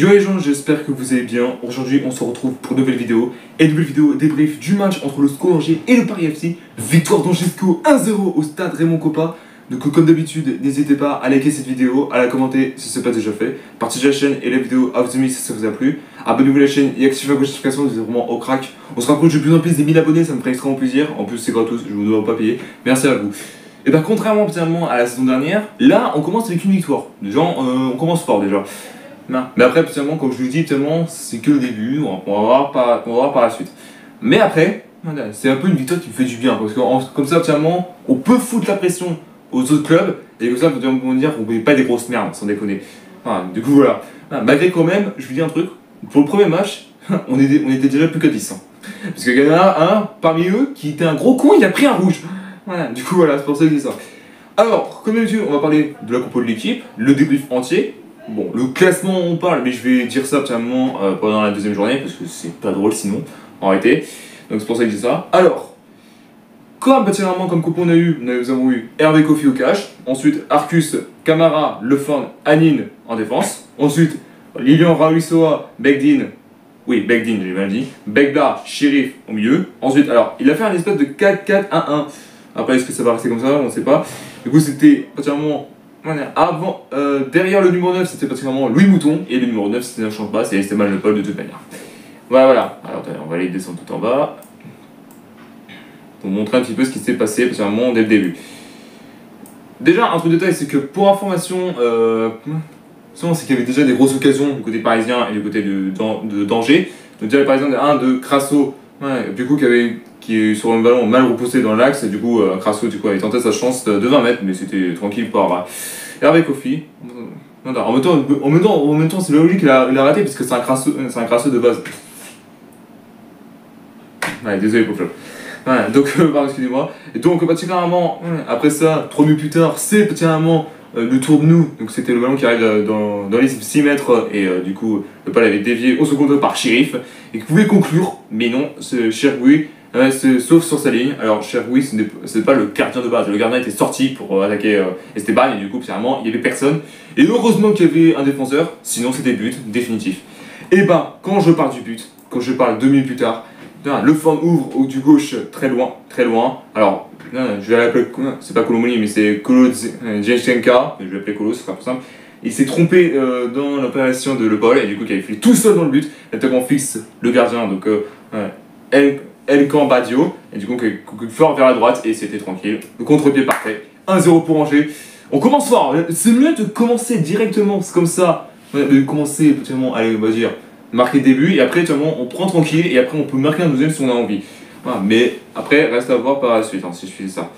Yo les gens, j'espère que vous allez bien. Aujourd'hui, on se retrouve pour une nouvelle vidéo. Et une nouvelle vidéo débrief du match entre le SCO Angers et le Paris FC. Victoire d'Angesco 1-0 au stade Raymond Kopa. Donc comme d'habitude, n'hésitez pas à liker cette vidéo, à la commenter si ce n'est pas déjà fait. Partagez la chaîne et la vidéo à vos amis si ça vous a plu. Abonnez-vous à la chaîne et activez la notification, vous êtes vraiment au crack. On se rapproche de plus en plus des 1000 abonnés, ça me ferait extrêmement plaisir. En plus c'est gratos, je vous dois pas payer. Merci à vous. Et bah contrairement finalement à la saison dernière, là on commence avec une victoire. Déjà, on commence fort déjà. Non. Mais après, potentiellement, comme je vous le dis, c'est que le début, on va voir par la suite. Mais après, voilà, c'est un peu une victoire qui me fait du bien, parce que comme ça, potentiellement, on peut foutre la pression aux autres clubs, et comme ça, on peut dire qu'on ne met pas des grosses merdes, sans déconner. Enfin, du coup, voilà. Malgré quand même, je vous dis un truc, pour le premier match, on était déjà plus qu'à 10. Parce qu'il y en a un parmi eux qui était un gros con, il a pris un rouge. Voilà, du coup, voilà, c'est pour ça que je dis ça. Alors, comme d'habitude, on va parler de la compo de l'équipe, le débrief entier. Bon, le classement on parle, mais je vais dire ça absolument pendant la deuxième journée, parce que c'est pas drôle sinon, en réalité. Donc c'est pour ça que je dis ça. Alors, particulièrement comme coupe nous avons eu Hervé Kofi au cash, ensuite Arcus, Camara, Lefort, Anine en défense, ensuite Lilian Raoui-Soa, Begdin, j'ai mal dit, Begda, Sheriff au milieu, ensuite, alors, il a fait un espèce de 4-4-1-1, après est-ce que ça va rester comme ça, on ne sait pas. Du coup c'était particulièrement... derrière le numéro 9 c'était pratiquement Louis Mouton et le numéro 9 c'était un champ de passe et c'était mal le Paul de toute manière. Voilà. Alors on va aller descendre tout en bas pour montrer un petit peu ce qui s'est passé pratiquement dès le début. Déjà un truc de détail, c'est que pour information, c'est qu'il y avait déjà des grosses occasions du côté parisien et du côté de d'Angers. Donc déjà par exemple un de Crasso, du coup qui est sur un ballon mal repoussé dans l'axe, et du coup Crasso avait tenté sa chance de 20 mètres, mais c'était tranquille par Hervé Kofi. En même temps c'est logique qu'il a raté, puisque c'est un Crasso de base. Désolé pour Flo. Donc pardon, excusez-moi. Et donc particulièrement après ça, 3 minutes plus tard, c'est particulièrement le tour de nous, donc c'était le ballon qui arrive dans les 6 mètres, et du coup le ballon avait dévié au second par Sheriff, et qui pouvait conclure, mais non, ce Cherboui sauf sur sa ligne. Alors Cherboui, ce n'est pas le gardien de base, le gardien était sorti pour attaquer Esteban, et du coup finalement il n'y avait personne, et heureusement qu'il y avait un défenseur, sinon c'était but définitif. Et quand je parle du but, quand je parle 2 minutes plus tard, le fond ouvre du gauche très loin, alors je vais l'appeler, c'est pas Kolomoni mais c'est Kolo Djenka, je vais l'appeler Kolo, ce sera plus simple. Il s'est trompé dans l'opération de Le Paul, et du coup il avait fait tout seul dans le but, l'attaquant fixe le gardien, donc El Cambadio, et du coup fort vers la droite, et c'était tranquille, le contre-pied parfait, 1-0 pour Angers. On commence fort, c'est mieux de commencer directement, c'est comme ça, de commencer potentiellement, allez on va dire, marquer le début, et après on prend tranquille, et après on peut marquer un deuxième si on a envie. Voilà, mais après reste à voir par la suite si je fais ça.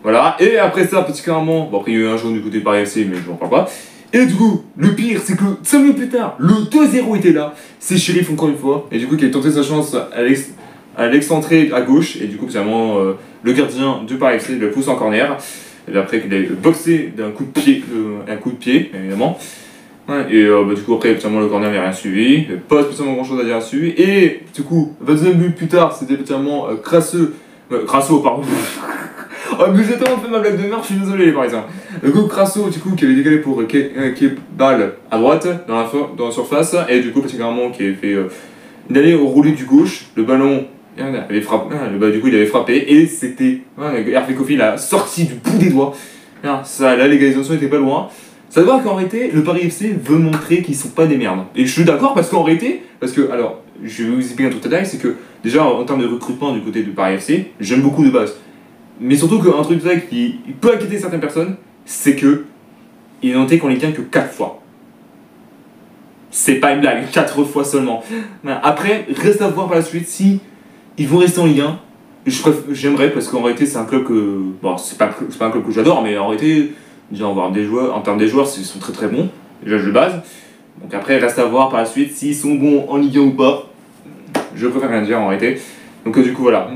Voilà, et après ça particulièrement, après il y a eu un jaune du côté Paris FC, mais je n'en parle pas. Et du coup, le pire, c'est que 5 minutes plus tard, le 2-0 était là, c'est Sheriff encore une fois, et du coup qui a tenté sa chance à l'excentré à gauche, et du coup finalement le gardien du Paris FC le pousse en corner, et après qu'il a boxé d'un coup de pied, évidemment. Et du coup après le corner n'a rien suivi, pas spécialement grand chose à dire dessus, et du coup 22 minutes plus tard c'était Crasso pardon. Oh mais j'ai tellement fait ma blague de merde, je suis désolé les parisiens. Le coup Crasso du coup qui avait décalé pour balle à droite dans la surface, et du coup particulièrement qui avait fait il allait au roulé du gauche, le ballon avait frappé, du coup il avait frappé, et c'était Hervé Kofi l'a sorti du bout des doigts. La légalisation était pas loin. Ça doit qu'en réalité, le Paris FC veut montrer qu'ils sont pas des merdes. Et je suis d'accord parce qu'en réalité, alors, je vais vous expliquer un truc détail, c'est que déjà en termes de recrutement du côté du Paris FC, j'aime beaucoup de base. Mais surtout qu'un truc détail qui peut inquiéter certaines personnes, c'est que il est noté qu'on les tient que 4 fois. C'est pas une blague, 4 fois seulement. Après, reste à voir par la suite si ils vont rester en Ligue 1. J'aimerais, parce qu'en réalité, c'est un club que. Bon, c'est pas un club que j'adore, mais en réalité. Déjà, on va voir des joueurs, en termes des joueurs, ils sont très très bons, déjà de base. Donc après, il reste à voir par la suite s'ils sont bons en Ligue 1 ou pas. Je préfère rien dire en réalité. Donc du coup, voilà.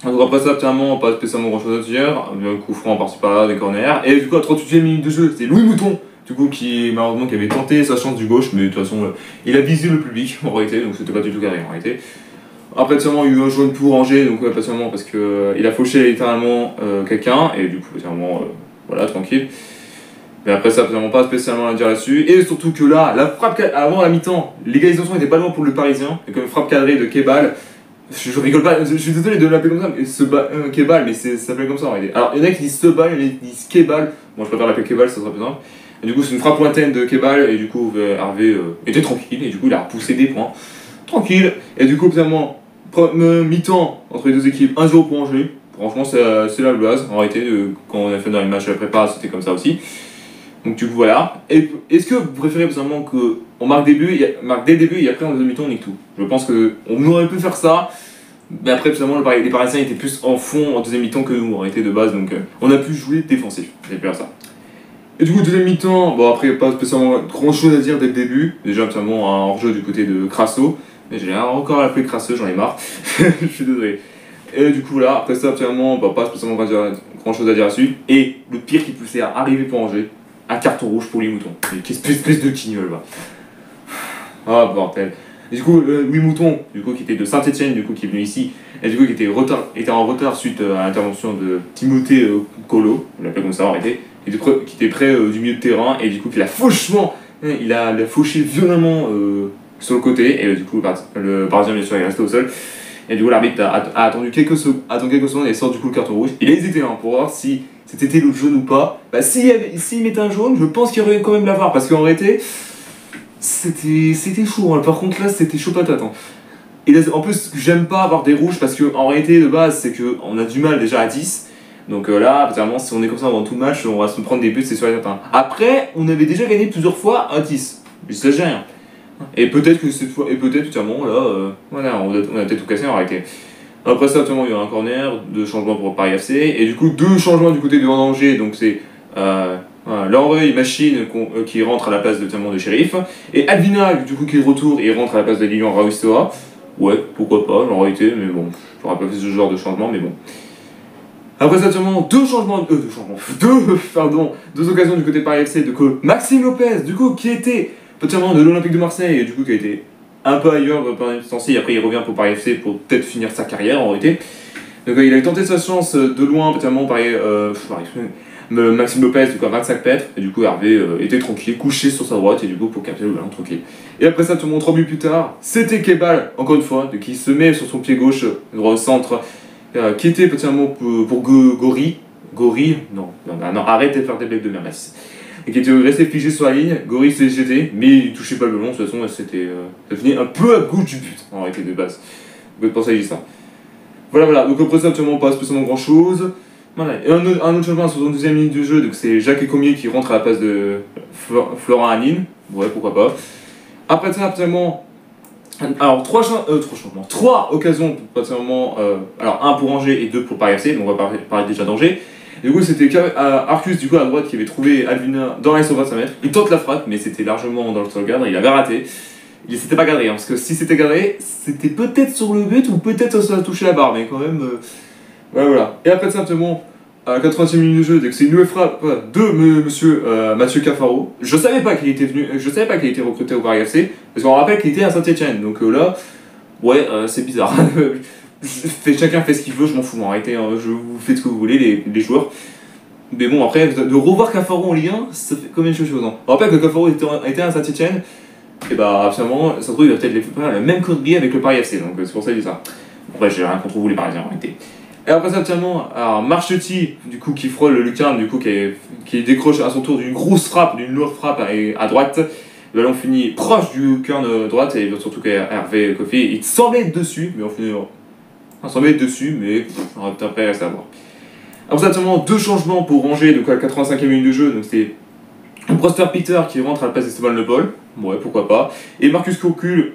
Donc après ça, finalement, pas spécialement grand chose à dire. Un coup franc par-ci par-là, des corners. Et du coup, à 38e minute de jeu, c'est Louis Mouton, du coup, malheureusement, qui avait tenté sa chance du gauche, mais de toute façon, il a visé le public en réalité, donc c'était pas du tout carré en réalité. Après, il y a eu un jaune pour Angers, donc pas seulement parce qu'il a fauché littéralement quelqu'un, et du coup, voilà, tranquille. Mais après ça, finalement, pas spécialement à dire là-dessus. Et surtout que là, la frappe avant la mi-temps, l'égalisation était pas loin pour le Parisien. Et comme frappe cadrée de Kebal, je rigole pas, je suis désolé de l'appeler comme ça, mais Kebal, mais ça s'appelle comme ça en réalité. Alors il y en a qui disent Sebal, il y en a qui disent Kebal. Moi je préfère l'appeler Kebal, ça sera plus simple. Et du coup, c'est une frappe lointaine de Kebal, et du coup, Hervé était tranquille, et du coup, il a repoussé des points. Tranquille. Et du coup, finalement, mi-temps entre les deux équipes, 1-0 pour Angers. Franchement, c'est la base. En réalité, quand on a fait dans les matchs à la prépa, c'était comme ça aussi. Donc du coup voilà. Et est-ce que vous préférez personnellement qu'on marque dès le début et après en deuxième mi-temps on nique tout? Je pense qu'on aurait pu faire ça, mais après personnellement les Parisiens étaient plus en fond en deuxième mi-temps que nous en réalité de base, donc on a pu jouer défensif, c'est plus ça. Et du coup deuxième mi-temps, bon après pas spécialement grand chose à dire dès le début, déjà personnellement un hors-jeu du côté de Crasso, mais j'ai encore appelé Crasso, j'en ai marre, je suis désolé. Et du coup là, après ça absolument pas spécialement grand chose à dire là-dessus, et le pire qui poussait à arriver pour Angers, un carton rouge pour Louis Mouton. Quelle espèce de guignol, va. Ah, bordel. Et du coup, Louis Mouton, du coup, qui était de Saint-Etienne, du coup, qui est venu ici, et du coup, qui était en retard suite à l'intervention de Timothée Colo, on l'appelle comme ça en réalité, qui était près du milieu de terrain, et du coup, il a fauché violemment sur le côté, et du coup, le Parisien, bien sûr, est resté au sol. Et du coup, l'arbitre a attendu quelques secondes et sort du coup le carton rouge. Il a hésité pour voir si c'était le jaune ou pas. Bah, s'il mettait un jaune, je pense qu'il aurait quand même l'avoir. Parce qu'en réalité, c'était chaud. Hein. Par contre, là, c'était chaud patate. Hein. Et là, en plus, j'aime pas avoir des rouges parce qu'en réalité, de base, c'est qu'on a du mal déjà à 10. Donc là, vraiment, si on est comme ça avant tout le match, on va se prendre des buts, c'est sûr et certain. Après, on avait déjà gagné plusieurs fois à 10. Je sais rien. Et peut-être que cette fois, finalement, là, voilà, on a peut-être tout cassé en réalité. Après ça, il y a un corner, 2 changements pour Paris FC, et du coup, 2 changements du côté de Angers, donc c'est Lenreuil, Machine, qui rentre à la place de Shérif, et Alvina, du coup, qui retourne et rentre à la place de Lilian Raoui-Stoa. Ouais, pourquoi pas, en réalité, mais bon, j'aurais pas fait ce genre de changement, mais bon. Après ça, 2 occasions du côté de Paris FC, de Maxime Lopez, du coup, qui était de l'Olympique de Marseille, et du coup qui a été un peu ailleurs pendant une temps, et après il revient pour Paris FC pour peut-être finir sa carrière en réalité. Donc il a tenté sa chance de loin, notamment Maxime Lopez, du coup à 25 mètres, et du coup Hervé était tranquille, couché sur sa droite, et du coup pour capter le ballon tranquille. Et après ça, 3 minutes plus tard, c'était Kebal, encore une fois, qui se met sur son pied gauche, droit au centre, qui était pour Gori, non, arrête de faire des blagues de merde, et qui était resté figé sur la ligne. Gori s'est jeté, mais il touchait pas le ballon, de toute façon ça finit un peu à gauche du but en réalité de base. Vous pouvez penser à ça. Voilà, donc après ça, absolument pas spécialement grand chose. Voilà. Et un autre changement à la 72e minute du jeu, donc c'est Jacques Ecomier qui rentre à la place de Florent Hanine. Ouais, pourquoi pas. Après ça, absolument. Alors, 3 occasions, alors 1 pour Angers et 2 pour Paris FC, donc on va parler déjà d'Angers. Du coup, c'était Arcus du coup à droite qui avait trouvé Alvina dans l'axe au 25 mètres. Il tente la frappe, mais c'était largement dans le cadre, il avait raté. Il s'était pas cadré, hein, parce que si c'était cadré, c'était peut-être sur le but ou peut-être ça a touché la barre, mais quand même. Voilà. Et après, simplement, à la 80e minute de jeu, dès que c'est une nouvelle frappe de monsieur Mathieu Cafaro. Je savais pas qu'il était recruté au Paris FC, parce qu'on rappelle qu'il était à Saint-Etienne. Donc là, ouais, c'est bizarre. Chacun fait ce qu'il veut, je m'en fous, arrêtez, hein, vous faites ce que vous voulez, les joueurs. Mais bon, après, de revoir Cafaro en Ligue 1, ça fait comme une chose. Hein. On rappelle que Cafaro était à Saint-Etienne, et bah, absolument, ça se trouve, il va peut-être faire la même connerie avec le Paris FC, donc c'est pour ça que je dis ça. Après, j'ai rien contre vous, les Parisiens, en réalité. Et après ça, absolument, alors Marchetti, du coup, qui frôle le lucarne, du coup, qui décroche à son tour d'une grosse frappe, d'une lourde frappe à droite. Le ballon finit proche du lucarne droite, et surtout qu'Hervé Kofi, il semblait être dessus, mais au final. On semblait être dessus, mais on va peut-être pas rester à voir. Après ça, 2 changements pour Angers, de quoi, à la 85e minute de jeu. Donc c'est Prosper Peter qui rentre à la place d'Esteban Le Paul. Ouais, pourquoi pas. Et Marcus Courcul,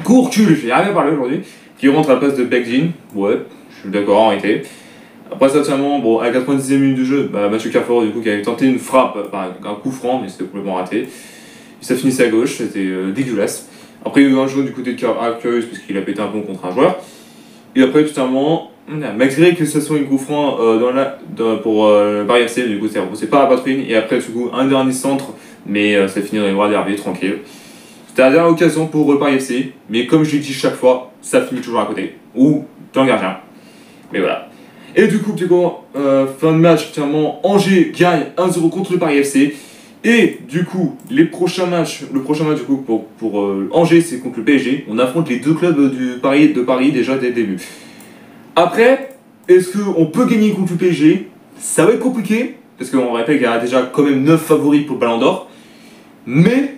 j'ai rien à parler aujourd'hui, qui rentre à la place de Begdin. Ouais, je suis d'accord en réalité. Après ça, à la 90e minute de jeu, Mathieu Cafaro, du coup, qui avait tenté une frappe, un coup franc, mais c'était complètement raté. Et ça finissait à gauche, c'était dégueulasse. Après, il y a eu un jaune du côté de Curious parce qu'il a pété un pont contre un joueur. Et après, malgré que ce soit une coup franc pour Paris FC, du coup, c'est repoussé par la poitrine. Et après, du coup, un dernier centre, mais ça finit dans les bras d'Hervé, tranquille. C'était la dernière occasion pour Paris FC, mais comme je l'ai dit chaque fois, ça finit toujours à côté. Ou dans le gardien. Mais voilà. Et du coup, fin de match, finalement, Angers gagne 1-0 contre le Paris FC. Et du coup, le prochain match du coup, pour Angers, c'est contre le PSG. On affronte les deux clubs de Paris déjà dès le début. Après, est-ce qu'on peut gagner contre le PSG? Ça va être compliqué, parce qu'on rappelle qu'il y a déjà quand même 9 favoris pour le Ballon d'Or. Mais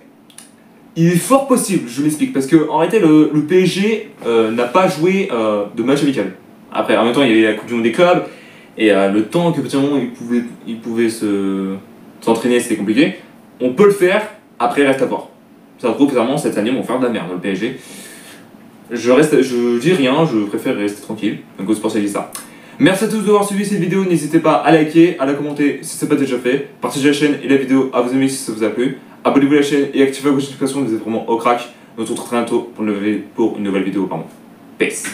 il est fort possible, je m'explique, parce qu'en réalité, le PSG n'a pas joué de match amical. Après, en même temps, il y avait la Coupe du Monde des clubs, et le temps que petit moment il pouvait s'entraîner, c'était compliqué. On peut le faire, après, reste à voir. Ça se trouve, clairement, cette année, on va faire de la merde dans le PSG. Je dis rien, je préfère rester tranquille. Donc, c'est pour ça que je dis ça. Merci à tous d'avoir suivi cette vidéo. N'hésitez pas à liker, à la commenter si ce n'est pas déjà fait. Partagez la chaîne et la vidéo à vos amis si ça vous a plu. Abonnez-vous à la chaîne et activez la notification, vous êtes vraiment au crack. On se retrouve très bientôt pour une nouvelle vidéo. Peace.